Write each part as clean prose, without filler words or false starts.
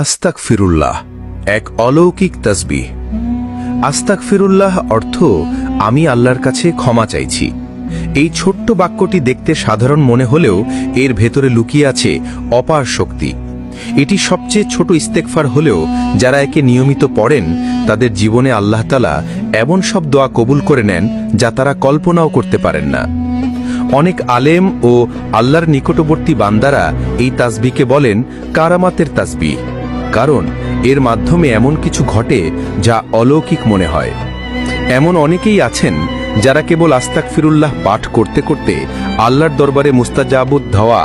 আস্তাগফিরুল্লাহ এক অলৌকিক তাসবিহ। আস্তাগফিরুল্লাহ অর্থ আমি আল্লাহর কাছে ক্ষমা চাইছি। এই ছোট্ট বাক্যটি দেখতে সাধারণ মনে হলেও এর ভেতরে লুকিয়ে আছে অপার শক্তি। এটি সবচেয়ে ছোট ইস্তেগফার হলেও যারা একে নিয়মিত পড়েন তাদের জীবনে আল্লাহ তাআলা এমন সব দোয়া কবুল করে নেন যা তারা কল্পনাও করতে পারেন না। অনেক আলেম ও আল্লাহর নিকটবর্তী বান্দারা এই তাসবিহকে বলেন কারামাতের তাসবিহ, কারণ এর মাধ্যমে এমন কিছু ঘটে যা অলৌকিক মনে হয়। এমন অনেকেই আছেন যারা কেবল আস্তাগফিরুল্লাহ পাঠ করতে করতে আল্লাহর দরবারে মুস্তাজাবুদ দোয়া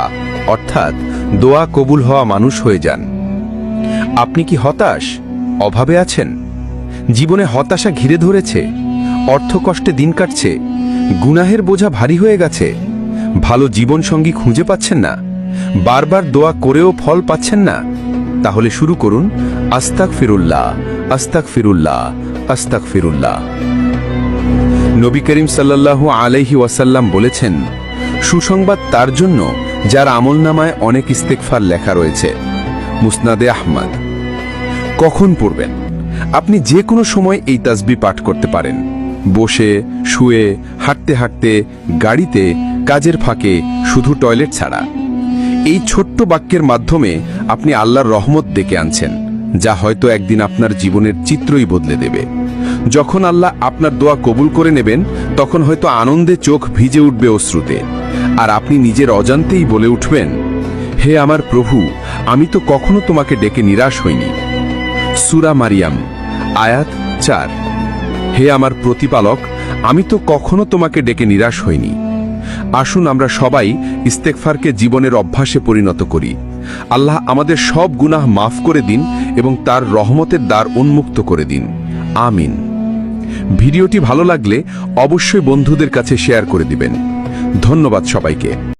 অর্থাৎ দোয়া কবুল হওয়া মানুষ হয়ে যান। আপনি কি হতাশ, অভাবে আছেন? জীবনে হতাশা ঘিরে ধরেছে, অর্থকষ্টে দিন কাটছে, গুনাহের বোঝা ভারী হয়ে গেছে, ভালো জীবনসঙ্গী খুঁজে পাচ্ছেন না, বারবার দোয়া করেও ফল পাচ্ছেন না? তাহলে শুরু করুন আস্তাগফিরুল্লাহ, আস্তাগফিরুল্লাহ, আস্তাগফিরুল্লাহ। নবী করিম সাল্লাল্লাহু আলাইহি ওয়াসাল্লাম বলেছেন, সুসংবাদ তার জন্য যার আমলনামায় অনেক ইস্তেগফার লেখা রয়েছে। মুসনাদে আহমদ। কখন পড়বেন? আপনি যে কোনো সময় এই তাসবিহ পাঠ করতে পারেন। বসে, শুয়ে, হাঁটতে হাঁটতে, গাড়িতে, কাজের ফাঁকে, শুধু টয়লেট ছাড়া। এই ছোট্ট বাক্যের মাধ্যমে আপনি আল্লাহর রহমত ডেকে আনছেন, যা হয়তো একদিন আপনার জীবনের চিত্রই বদলে দেবে। যখন আল্লাহ আপনার দোয়া কবুল করে নেবেন তখন হয়তো আনন্দে চোখ ভিজে উঠবে অশ্রুতে, আর আপনি নিজের অজান্তেই বলে উঠবেন, হে আমার প্রভু, আমি তো কখনো তোমাকে ডেকে নিরাশ হইনি। সূরা মারিয়াম আয়াত 4। হে আমার প্রতিপালক, আমি তো কখনো তোমাকে ডেকে নিরাশ হইনি। আসুন আমরা সবাই ইস্তেগফারকে জীবনের অভ্যাসে পরিণত করি। আল্লাহ আমাদের সব গুনাহ মাফ করে দিন এবং তার রহমতের দ্বার উন্মুক্ত করে দিন। আমিন। ভিডিওটি ভালো লাগলে অবশ্যই বন্ধুদের কাছে শেয়ার করে দিবেন। ধন্যবাদ সবাইকে।